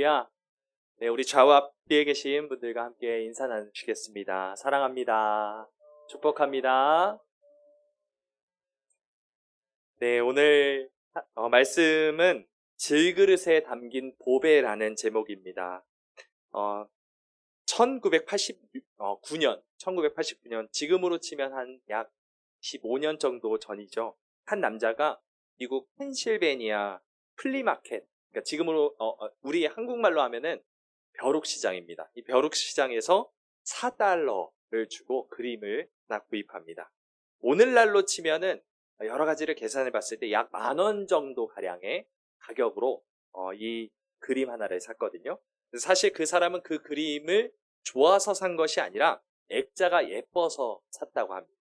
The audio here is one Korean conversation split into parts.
할렐루야. 네, 우리 좌우 앞뒤에 계신 분들과 함께 인사 나누시겠습니다. 사랑합니다. 축복합니다. 네, 오늘 말씀은 질그릇에 담긴 보배라는 제목입니다. 1989년, 지금으로 치면 한 약 15년 정도 전이죠. 한 남자가 미국 펜실베니아 플리마켓, 그러니까 지금으로 우리 한국말로 하면은 벼룩시장입니다. 이 벼룩시장에서 4달러를 주고 그림을 하나 구입합니다. 오늘날로 치면은 여러 가지를 계산해 봤을 때 약 10,000원 정도 가량의 가격으로 이 그림 하나를 샀거든요. 사실 그 사람은 그 그림을 좋아서 산 것이 아니라 액자가 예뻐서 샀다고 합니다.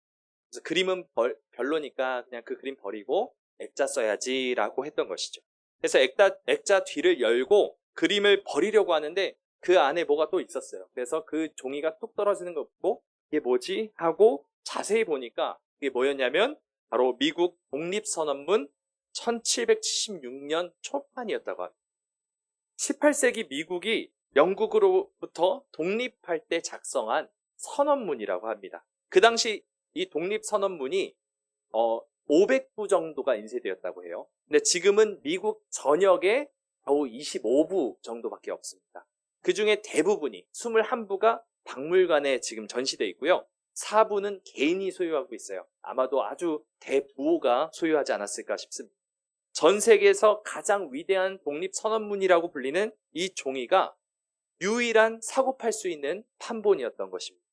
그래서 그림은 별로니까 그냥 그 그림 버리고 액자 써야지라고 했던 것이죠. 그래서 액자 뒤를 열고 그림을 버리려고 하는데 그 안에 뭐가 또 있었어요. 그래서 그 종이가 뚝 떨어지는 거 보고 이게 뭐지? 하고 자세히 보니까 이게 뭐였냐면 바로 미국 독립선언문 1776년 초판이었다고 합니다. 18세기 미국이 영국으로부터 독립할 때 작성한 선언문이라고 합니다. 그 당시 이 독립선언문이 500부 정도가 인쇄되었다고 해요. 근데 지금은 미국 전역에 겨우 25부 정도밖에 없습니다. 그 중에 대부분이 21부가 박물관에 지금 전시되어 있고요. 4부는 개인이 소유하고 있어요. 아마도 아주 대부호가 소유하지 않았을까 싶습니다. 전 세계에서 가장 위대한 독립선언문이라고 불리는 이 종이가 유일한 사고 팔 수 있는 판본이었던 것입니다.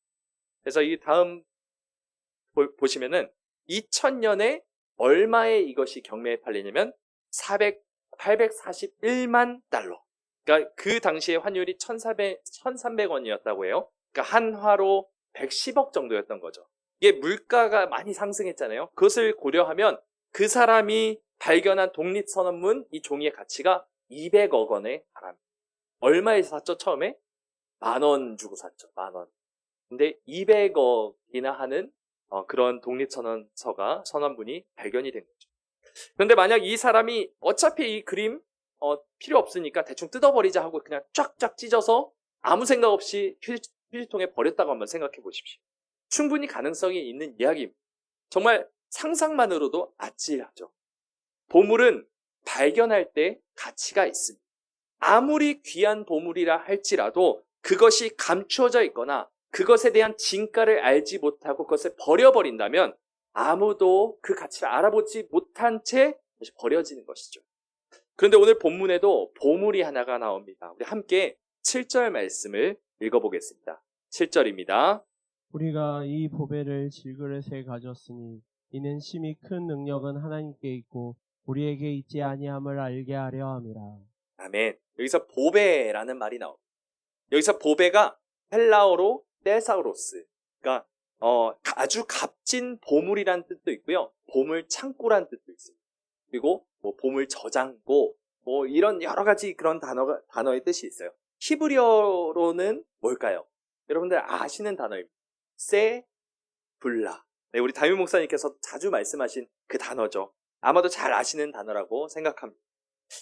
그래서 이 다음 보시면은 2000년에 얼마에 이것이 경매에 팔리냐면 841만 달러. 그러니까 그 당시의 환율이 1,300원이었다고 해요. 그러니까 한화로 110억 정도였던 거죠. 이게 물가가 많이 상승했잖아요. 그것을 고려하면 그 사람이 발견한 독립선언문 이 종이의 가치가 200억 원에 달합니다. 얼마에 샀죠? 처음에? 10,000원 주고 샀죠. 10,000원. 근데 200억이나 하는 그런 독립선언서가 선언문이 발견이 된 거죠. 그런데 만약 이 사람이 어차피 이 그림 필요 없으니까 대충 뜯어버리자 하고 그냥 쫙쫙 찢어서 아무 생각 없이 휴지통에 버렸다고 한번 생각해 보십시오. 충분히 가능성이 있는 이야기입니다. 정말 상상만으로도 아찔하죠. 보물은 발견할 때 가치가 있습니다. 아무리 귀한 보물이라 할지라도 그것이 감추어져 있거나 그것에 대한 진가를 알지 못하고 그것을 버려버린다면 아무도 그 가치를 알아보지 못한 채 버려지는 것이죠. 그런데 오늘 본문에도 보물이 하나가 나옵니다. 우리 함께 7절 말씀을 읽어보겠습니다. 7절입니다. 우리가 이 보배를 질그릇에 가졌으니 이는 심히 큰 능력은 하나님께 있고 우리에게 있지 아니함을 알게 하려 함이라. 아멘. 여기서 보배라는 말이 나옵니다. 여기서 보배가 헬라어로 테사우로스, 그러니까 아주 값진 보물이란 뜻도 있고요. 보물 창고란 뜻도 있습니다. 그리고 보물 저장고 이런 여러 가지 그런 단어의 뜻이 있어요. 히브리어로는 뭘까요? 여러분들 아시는 단어입니다. 세불라. 네, 우리 담임 목사님께서 자주 말씀하신 그 단어죠. 아마도 잘 아시는 단어라고 생각합니다.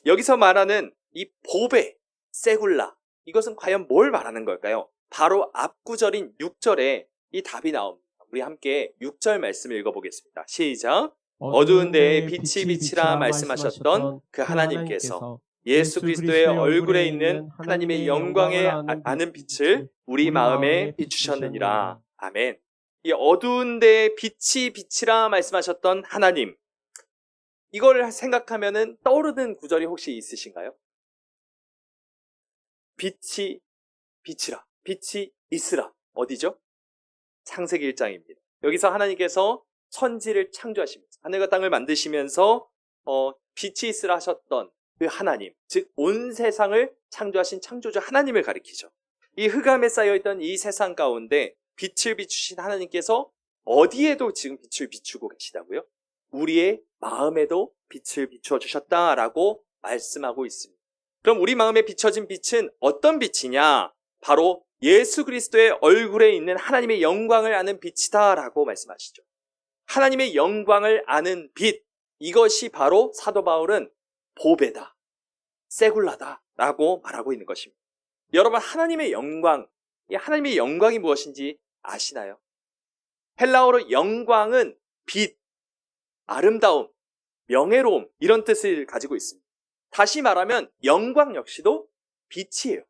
여기서 말하는 이 보배, 세굴라, 이것은 과연 뭘 말하는 걸까요? 바로 앞구절인 6절에 이 답이 나옵니다. 우리 함께 6절 말씀을 읽어보겠습니다. 시작! 어두운 데에 빛이 비치라 말씀하셨던 그 하나님께서 예수 그리스도의 얼굴에 있는 하나님의 영광에 아는 빛을 우리 마음에 비추셨느니라. 아멘. 이 어두운 데에 빛이 비치라 말씀하셨던 하나님, 이걸 생각하면은 떠오르는 구절이 혹시 있으신가요? 빛이 비치라, 빛이 있으라. 어디죠? 창세기 1장입니다. 여기서 하나님께서 천지를 창조하시면서 하늘과 땅을 만드시면서 빛이 있으라 하셨던 그 하나님, 즉 온 세상을 창조하신 창조주 하나님을 가리키죠. 이 흑암에 쌓여있던 이 세상 가운데 빛을 비추신 하나님께서 어디에도 지금 빛을 비추고 계시다고요? 우리의 마음에도 빛을 비추어 주셨다라고 말씀하고 있습니다. 그럼 우리 마음에 비춰진 빛은 어떤 빛이냐? 바로 예수 그리스도의 얼굴에 있는 하나님의 영광을 아는 빛이다라고 말씀하시죠. 하나님의 영광을 아는 빛, 이것이 바로 사도 바울은 보배다, 세굴라다 라고 말하고 있는 것입니다. 여러분, 하나님의 영광, 이 하나님의 영광이 무엇인지 아시나요? 헬라어로 영광은 빛, 아름다움, 명예로움 이런 뜻을 가지고 있습니다. 다시 말하면 영광 역시도 빛이에요.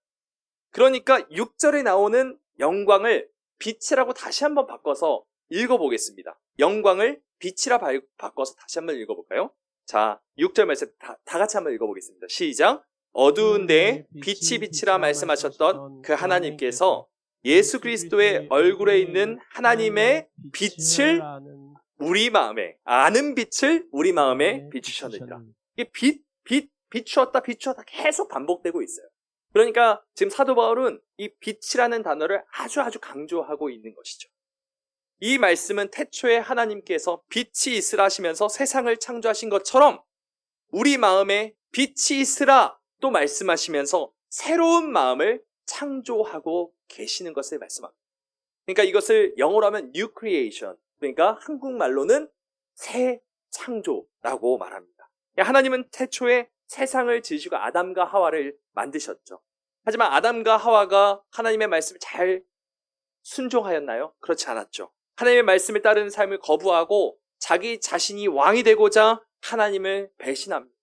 그러니까 6절에 나오는 영광을 빛이라고 다시 한번 바꿔서 읽어보겠습니다. 영광을 빛이라 바꿔서 다시 한번 읽어볼까요? 자, 6절 말씀 다 같이 한번 읽어보겠습니다. 시작. 어두운데 빛이 빛이라 말씀하셨던 그 하나님께서 예수 그리스도의 얼굴에 있는 하나님의 빛을 우리 마음에, 아는 빛을 우리 마음에 비추셨느니라. 이게 비추었다 계속 반복되고 있어요. 그러니까 지금 사도 바울은 이 빛이라는 단어를 아주 강조하고 있는 것이죠. 이 말씀은 태초에 하나님께서 빛이 있으라 하시면서 세상을 창조하신 것처럼 우리 마음에 빛이 있으라 또 말씀하시면서 새로운 마음을 창조하고 계시는 것을 말씀합니다. 그러니까 이것을 영어로 하면 new creation, 그러니까 한국말로는 새 창조라고 말합니다. 하나님은 태초에 세상을 지으시고 아담과 하와를 만드셨죠. 하지만 아담과 하와가 하나님의 말씀을 잘 순종하였나요? 그렇지 않았죠. 하나님의 말씀을 따르는 삶을 거부하고 자기 자신이 왕이 되고자 하나님을 배신합니다.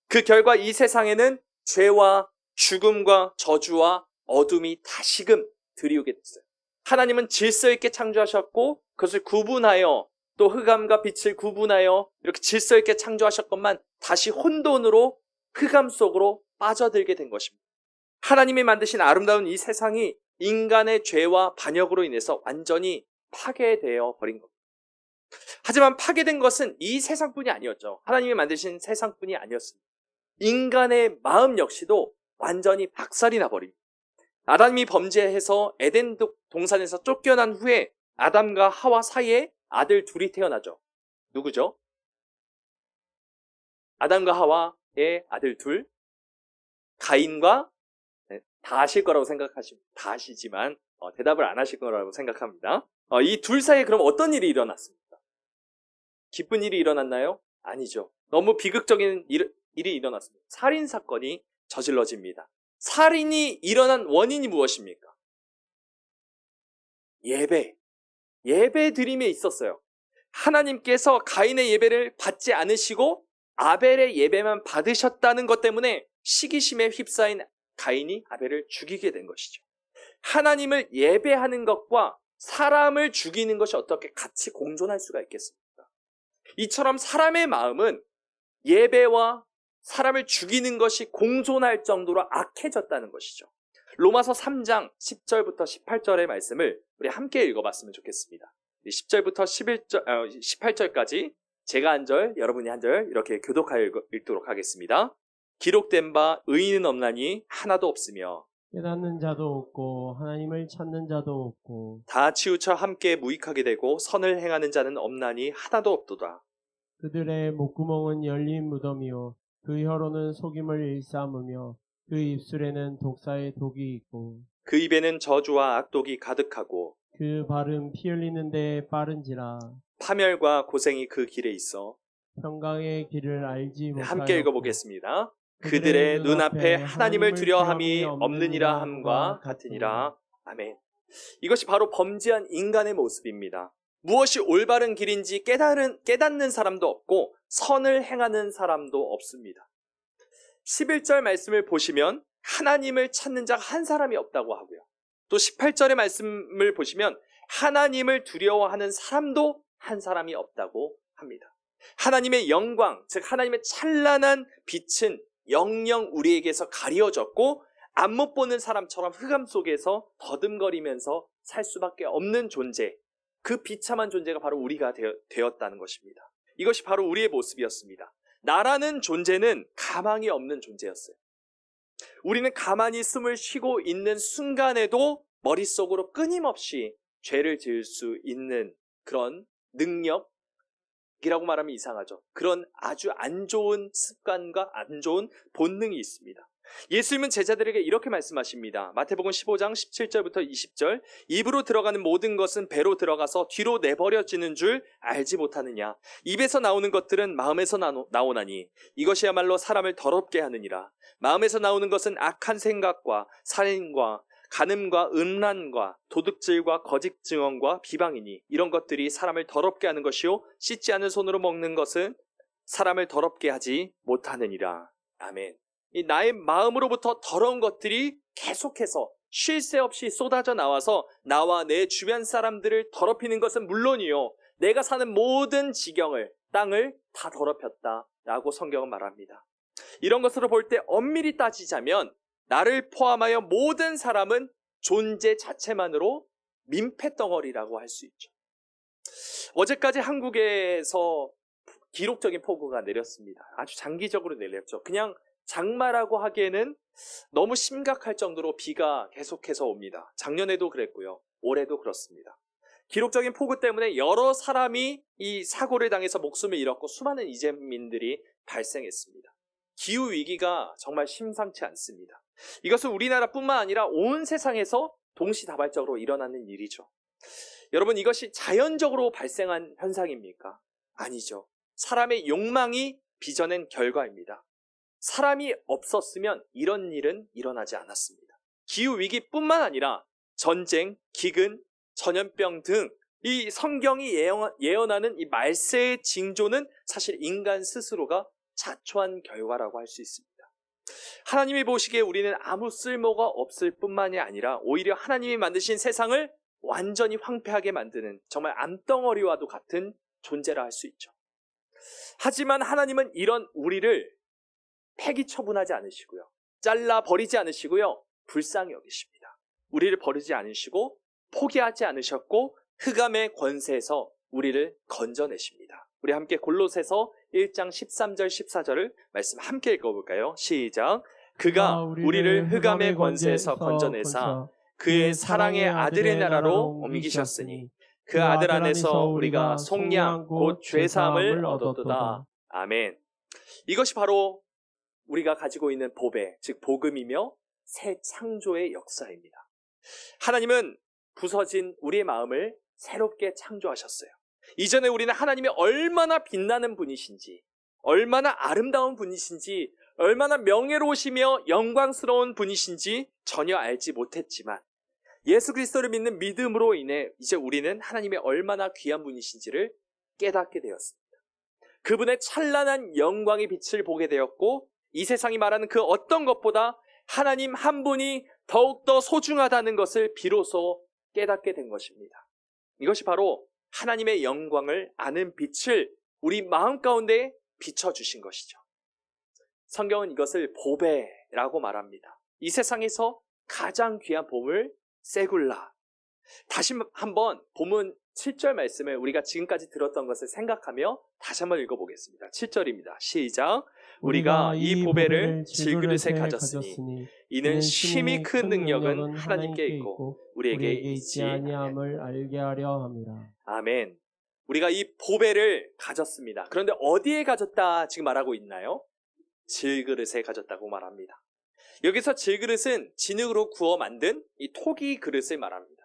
그 결과 이 세상에는 죄와 죽음과 저주와 어둠이 다시금 들이오게 됐어요. 하나님은 질서 있게 창조하셨고 그것을 구분하여 또 흑암과 빛을 구분하여 이렇게 질서 있게 창조하셨건만 다시 혼돈으로 흑암 속으로 빠져들게 된 것입니다. 하나님이 만드신 아름다운 이 세상이 인간의 죄와 반역으로 인해서 완전히 파괴되어 버린 겁니다. 하지만 파괴된 것은 이 세상뿐이 아니었죠. 하나님이 만드신 세상뿐이 아니었습니다. 인간의 마음 역시도 완전히 박살이 나버립니다. 아담이 범죄해서 에덴 동산에서 쫓겨난 후에 아담과 하와 사이에 아들 둘이 태어나죠. 누구죠? 아담과 하와의 아들 둘, 가인과, 다 아실 거라고 생각하시면 다 아시지만 대답을 안 하실 거라고 생각합니다. 이 둘 사이에 그럼 어떤 일이 일어났습니까? 기쁜 일이 일어났나요? 아니죠. 너무 비극적인 일이 일어났습니다. 살인사건이 저질러집니다. 살인이 일어난 원인이 무엇입니까? 예배 드림에 있었어요. 하나님께서 가인의 예배를 받지 않으시고 아벨의 예배만 받으셨다는 것 때문에 시기심에 휩싸인 가인이 아벨을 죽이게 된 것이죠. 하나님을 예배하는 것과 사람을 죽이는 것이 어떻게 같이 공존할 수가 있겠습니까? 이처럼 사람의 마음은 예배와 사람을 죽이는 것이 공존할 정도로 악해졌다는 것이죠. 로마서 3장 10절부터 18절의 말씀을 우리 함께 읽어봤으면 좋겠습니다. 10절부터 18절까지 제가 한 절, 여러분이 한 절 이렇게 교독하여 읽도록 하겠습니다. 기록된 바 의인은 없나니 하나도 없으며 깨닫는 자도 없고 하나님을 찾는 자도 없고 다 치우쳐 함께 무익하게 되고 선을 행하는 자는 없나니 하나도 없도다. 그들의 목구멍은 열린 무덤이요 그 혀로는 속임을 일삼으며 그 입술에는 독사의 독이 있고 그 입에는 저주와 악독이 가득하고 그 발은 피 흘리는 데에 빠른지라 파멸과 고생이 그 길에 있어. 평강의 길을 알지 못하였고 함께 읽어보겠습니다. 그들의 눈앞에 하나님을 두려워함이 없느니라 함과 같으니라. 아멘. 이것이 바로 범죄한 인간의 모습입니다. 무엇이 올바른 길인지 깨닫는 사람도 없고 선을 행하는 사람도 없습니다. 11절 말씀을 보시면 하나님을 찾는 자가 한 사람이 없다고 하고요. 또 18절의 말씀을 보시면 하나님을 두려워하는 사람도 한 사람이 없다고 합니다. 하나님의 영광, 즉 하나님의 찬란한 빛은 영영 우리에게서 가려졌고 안 못 보는 사람처럼 흑암 속에서 더듬거리면서 살 수밖에 없는 존재, 그 비참한 존재가 바로 우리가 되었다는 것입니다. 이것이 바로 우리의 모습이었습니다. 나라는 존재는 가망이 없는 존재였어요. 우리는 가만히 숨을 쉬고 있는 순간에도 머릿속으로 끊임없이 죄를 지을 수 있는 그런 능력이라고 말하면 이상하죠. 그런 아주 안 좋은 습관과 안 좋은 본능이 있습니다. 예수님은 제자들에게 이렇게 말씀하십니다. 마태복음 15장 17절부터 20절. 입으로 들어가는 모든 것은 배로 들어가서 뒤로 내버려지는 줄 알지 못하느냐. 입에서 나오는 것들은 마음에서 나오나니 이것이야말로 사람을 더럽게 하느니라. 마음에서 나오는 것은 악한 생각과 살인과 간음과 음란과 도둑질과 거짓 증언과 비방이니 이런 것들이 사람을 더럽게 하는 것이요 씻지 않은 손으로 먹는 것은 사람을 더럽게 하지 못하느니라. 아멘. 이 나의 마음으로부터 더러운 것들이 계속해서 쉴 새 없이 쏟아져 나와서 나와 내 주변 사람들을 더럽히는 것은 물론이요 내가 사는 모든 지경을 땅을 다 더럽혔다라고 성경은 말합니다. 이런 것으로 볼 때 엄밀히 따지자면 나를 포함하여 모든 사람은 존재 자체만으로 민폐덩어리라고 할 수 있죠. 어제까지 한국에서 기록적인 폭우가 내렸습니다. 아주 장기적으로 내렸죠. 그냥 장마라고 하기에는 너무 심각할 정도로 비가 계속해서 옵니다. 작년에도 그랬고요. 올해도 그렇습니다. 기록적인 폭우 때문에 여러 사람이 이 사고를 당해서 목숨을 잃었고 수많은 이재민들이 발생했습니다. 기후위기가 정말 심상치 않습니다. 이것은 우리나라뿐만 아니라 온 세상에서 동시다발적으로 일어나는 일이죠. 여러분, 이것이 자연적으로 발생한 현상입니까? 아니죠. 사람의 욕망이 빚어낸 결과입니다. 사람이 없었으면 이런 일은 일어나지 않았습니다. 기후위기뿐만 아니라 전쟁, 기근, 전염병 등 이 성경이 예언하는 이 말세의 징조는 사실 인간 스스로가 자초한 결과라고 할 수 있습니다. 하나님이 보시기에 우리는 아무 쓸모가 없을 뿐만이 아니라 오히려 하나님이 만드신 세상을 완전히 황폐하게 만드는 정말 암덩어리와도 같은 존재라 할 수 있죠. 하지만 하나님은 이런 우리를 폐기 처분하지 않으시고요. 잘라 버리지 않으시고요. 불쌍히 여기십니다. 우리를 버리지 않으시고 포기하지 않으셨고 흑암의 권세에서 우리를 건져내십니다. 우리 함께 골로새서 1장 13절 14절을 말씀 함께 읽어볼까요? 시작. 그가 우리를 흑암의 권세에서 건져내사 그의 사랑의 아들의 나라로 옮기셨으니 그 아들 안에서 우리가 속량 곧 죄사함을 얻었도다. 아멘. 이것이 바로 우리가 가지고 있는 보배, 즉 복음이며 새 창조의 역사입니다. 하나님은 부서진 우리의 마음을 새롭게 창조하셨어요. 이전에 우리는 하나님이 얼마나 빛나는 분이신지, 얼마나 아름다운 분이신지, 얼마나 명예로우시며 영광스러운 분이신지 전혀 알지 못했지만 예수 그리스도를 믿는 믿음으로 인해 이제 우리는 하나님의 얼마나 귀한 분이신지를 깨닫게 되었습니다. 그분의 찬란한 영광의 빛을 보게 되었고 이 세상이 말하는 그 어떤 것보다 하나님 한 분이 더욱더 소중하다는 것을 비로소 깨닫게 된 것입니다. 이것이 바로 하나님의 영광을 아는 빛을 우리 마음 가운데 비춰주신 것이죠. 성경은 이것을 보배라고 말합니다. 이 세상에서 가장 귀한 보물 세굴라. 다시 한번 본문 7절 말씀을 우리가 지금까지 들었던 것을 생각하며 다시 한번 읽어보겠습니다. 7절입니다. 시작. 우리가 이 보배를 질그릇에 가졌으니 이는 심히 큰 능력은 하나님께 있고 우리에게 있지 아니함을 알게 하려 함이라. 아멘. 우리가 이 보배를 가졌습니다. 그런데 어디에 가졌다 지금 말하고 있나요? 질그릇에 가졌다고 말합니다. 여기서 질그릇은 진흙으로 구워 만든 이 토기 그릇을 말합니다.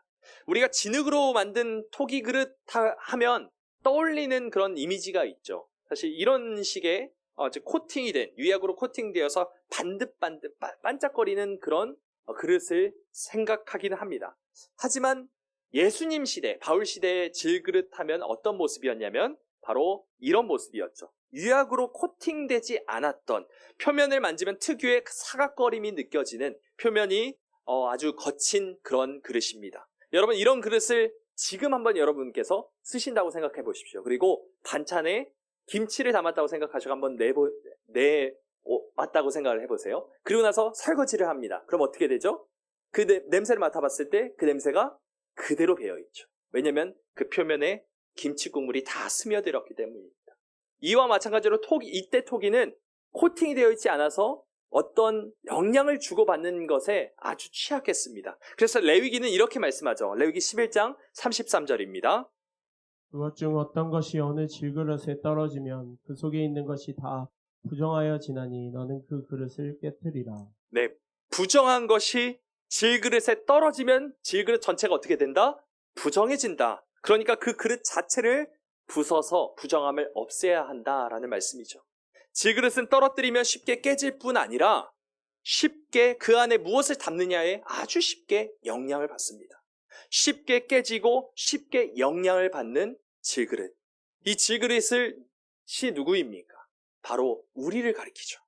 우리가 진흙으로 만든 토기 그릇 하면 떠올리는 그런 이미지가 있죠. 사실 이런 식의 코팅이 된, 유약으로 코팅되어서 반듯반듯 반짝거리는 그런 그릇을 생각하기는 합니다. 하지만 예수님 시대, 바울 시대의 질그릇 하면 어떤 모습이었냐면 바로 이런 모습이었죠. 유약으로 코팅되지 않았던, 표면을 만지면 특유의 사각거림이 느껴지는 표면이 아주 거친 그런 그릇입니다. 여러분, 이런 그릇을 지금 한번 여러분께서 쓰신다고 생각해 보십시오. 그리고 반찬에 김치를 담았다고 생각하시고 한번 내왔다고 생각을 해보세요. 그리고 나서 설거지를 합니다. 그럼 어떻게 되죠? 그 냄새를 맡아봤을 때 그 냄새가 그대로 배어있죠. 왜냐하면 그 표면에 김치 국물이 다 스며들었기 때문입니다. 이와 마찬가지로 이때 토기는 코팅이 되어 있지 않아서 어떤 영향을 주고받는 것에 아주 취약했습니다. 그래서 레위기는 이렇게 말씀하죠. 레위기 11장 33절입니다. 그것 중 어떤 것이 어느 질그릇에 떨어지면 그 속에 있는 것이 다 부정하여 지나니 너는 그 그릇을 깨뜨리라. 네, 부정한 것이 질그릇에 떨어지면 질그릇 전체가 어떻게 된다? 부정해진다. 그러니까 그 그릇 자체를 부숴서 부정함을 없애야 한다라는 말씀이죠. 질그릇은 떨어뜨리면 쉽게 깨질 뿐 아니라 쉽게 그 안에 무엇을 담느냐에 아주 쉽게 영향을 받습니다. 쉽게 깨지고 쉽게 영향을 받는 질그릇. 이 질그릇이 누구입니까? 바로 우리를 가리키죠.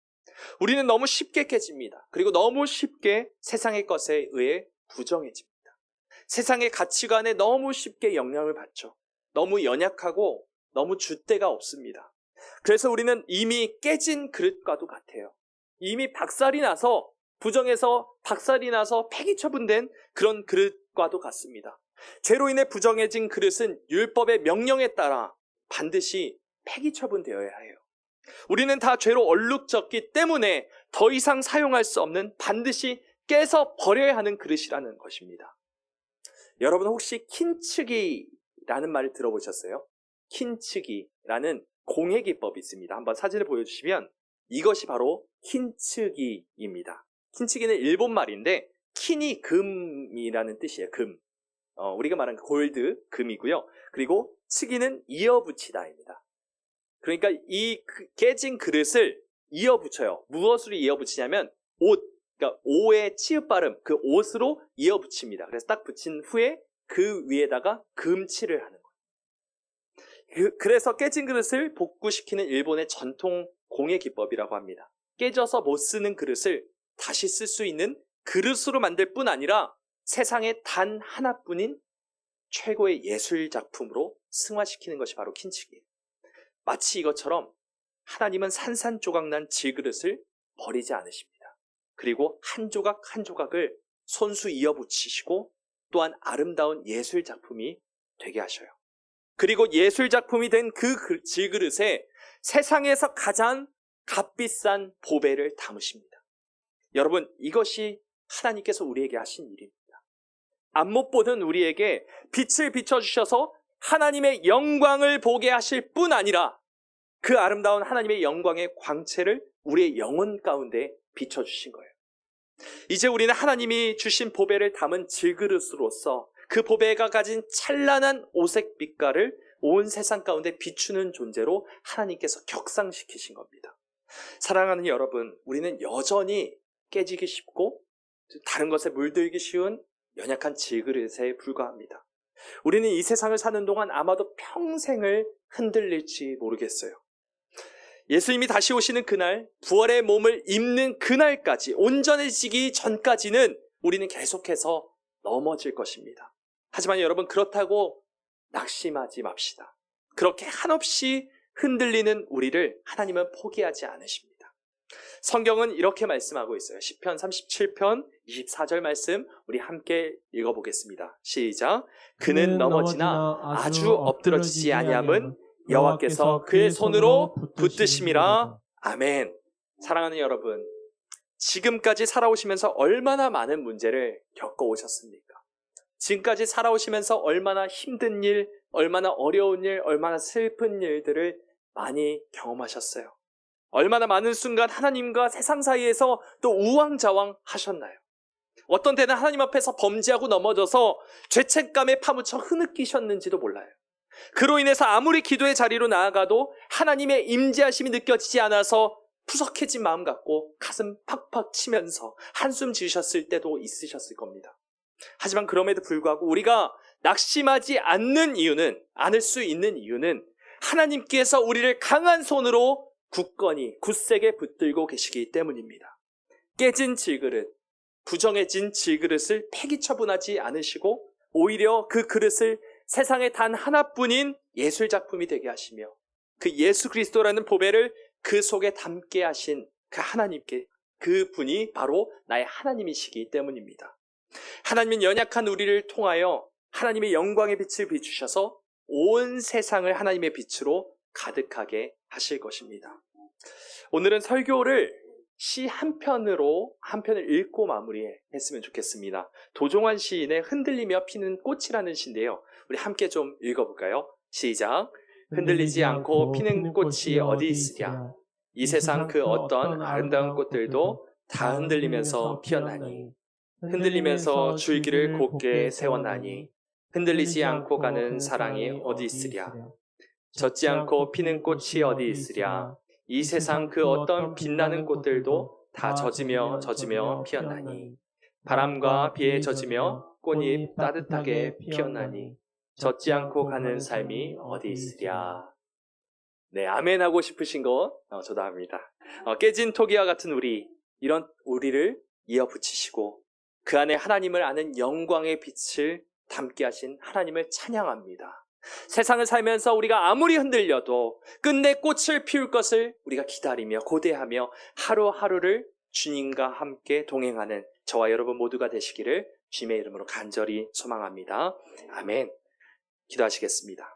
우리는 너무 쉽게 깨집니다. 그리고 너무 쉽게 세상의 것에 의해 부정해집니다. 세상의 가치관에 너무 쉽게 영향을 받죠. 너무 연약하고 너무 줏대가 없습니다. 그래서 우리는 이미 깨진 그릇과도 같아요. 이미 박살이 나서 부정해서 박살이 나서 폐기 처분된 그런 그릇과도 같습니다. 죄로 인해 부정해진 그릇은 율법의 명령에 따라 반드시 폐기 처분되어야 해요. 우리는 다 죄로 얼룩졌기 때문에 더 이상 사용할 수 없는 반드시 깨서 버려야 하는 그릇이라는 것입니다. 여러분 혹시 킨츠기라는 말을 들어보셨어요? 킨츠기라는 공예기법이 있습니다. 한번 사진을 보여주시면 이것이 바로 킨츠기입니다. 킨츠기는 일본 말인데 킨이 금이라는 뜻이에요. 금. 우리가 말하는 골드, 금이고요. 그리고 츠기는 이어붙이다입니다. 그러니까 이 깨진 그릇을 이어붙여요. 무엇으로 이어붙이냐면 옷, 그러니까 오의 치읓 발음, 그 옷으로 이어붙입니다. 그래서 딱 붙인 후에 그 위에다가 금칠을 하는 거예요. 그래서 깨진 그릇을 복구시키는 일본의 전통 공예 기법이라고 합니다. 깨져서 못 쓰는 그릇을 다시 쓸 수 있는 그릇으로 만들 뿐 아니라 세상에 단 하나뿐인 최고의 예술 작품으로 승화시키는 것이 바로 킨츠기예요. 마치 이것처럼 하나님은 산산조각난 질그릇을 버리지 않으십니다. 그리고 한 조각 한 조각을 손수 이어붙이시고 또한 아름다운 예술 작품이 되게 하셔요. 그리고 예술 작품이 된 그 질그릇에 세상에서 가장 값비싼 보배를 담으십니다. 여러분, 이것이 하나님께서 우리에게 하신 일입니다. 앞못 보는 우리에게 빛을 비춰주셔서 하나님의 영광을 보게 하실 뿐 아니라 그 아름다운 하나님의 영광의 광채를 우리의 영혼 가운데 비춰주신 거예요. 이제 우리는 하나님이 주신 보배를 담은 질그릇으로서 그 보배가 가진 찬란한 오색 빛깔을 온 세상 가운데 비추는 존재로 하나님께서 격상시키신 겁니다. 사랑하는 여러분, 우리는 여전히 깨지기 쉽고 다른 것에 물들기 쉬운 연약한 질그릇에 불과합니다. 우리는 이 세상을 사는 동안 아마도 평생을 흔들릴지 모르겠어요. 예수님이 다시 오시는 그날, 부활의 몸을 입는 그날까지, 온전해지기 전까지는 우리는 계속해서 넘어질 것입니다. 하지만 여러분, 그렇다고 낙심하지 맙시다. 그렇게 한없이 흔들리는 우리를 하나님은 포기하지 않으십니다. 성경은 이렇게 말씀하고 있어요. 시편 37편 24절 말씀 우리 함께 읽어보겠습니다. 시작. 그는 넘어지나 아주 엎드러지지 아니함은 여호와께서 그의 손으로 붙드심이라. 아멘. 사랑하는 여러분, 지금까지 살아오시면서 얼마나 많은 문제를 겪어오셨습니까? 지금까지 살아오시면서 얼마나 힘든 일, 얼마나 어려운 일, 얼마나 슬픈 일들을 많이 경험하셨어요. 얼마나 많은 순간 하나님과 세상 사이에서 또 우왕좌왕 하셨나요? 어떤 때는 하나님 앞에서 범죄하고 넘어져서 죄책감에 파묻혀 흐느끼셨는지도 몰라요. 그로 인해서 아무리 기도의 자리로 나아가도 하나님의 임재하심이 느껴지지 않아서 푸석해진 마음 갖고 가슴 팍팍 치면서 한숨 지으셨을 때도 있으셨을 겁니다. 하지만 그럼에도 불구하고 우리가 낙심하지 않을 수 있는 이유는 하나님께서 우리를 강한 손으로 굳건히 굳세게 붙들고 계시기 때문입니다. 깨진 질그릇, 부정해진 질그릇을 폐기 처분하지 않으시고 오히려 그 그릇을 세상에 단 하나뿐인 예술작품이 되게 하시며 그 예수 그리스도라는 보배를 그 속에 담게 하신 그 하나님께, 그 분이 바로 나의 하나님이시기 때문입니다. 하나님은 연약한 우리를 통하여 하나님의 영광의 빛을 비추셔서 온 세상을 하나님의 빛으로 가득하게 하실 것입니다. 오늘은 설교를 시 한 편을 읽고 마무리했으면 좋겠습니다. 도종환 시인의 흔들리며 피는 꽃이라는 시인데요. 우리 함께 좀 읽어볼까요? 시작. 흔들리지 않고 피는 꽃이 어디 있으랴. 이 세상 그 어떤 아름다운 꽃들도 다 흔들리면서 피었나니 흔들리면서 줄기를 곧게 세웠나니 흔들리지 않고 가는 사랑이 어디 있으랴. 젖지 않고 피는 꽃이 어디 있으랴. 이 세상 그 어떤 빛나는 꽃들도 다 젖으며 피었나니 바람과 비에 젖으며 꽃잎 따뜻하게 피었나니 젖지 않고 가는 삶이 어디 있으랴. 네, 아멘 하고 싶으신 거 저도 합니다. 깨진 토기와 같은 우리, 이런 우리를 이어붙이시고 그 안에 하나님을 아는 영광의 빛을 담게 하신 하나님을 찬양합니다. 세상을 살면서 우리가 아무리 흔들려도 끝내 꽃을 피울 것을 우리가 기다리며 고대하며 하루하루를 주님과 함께 동행하는 저와 여러분 모두가 되시기를 주님의 이름으로 간절히 소망합니다. 아멘. 기도하시겠습니다.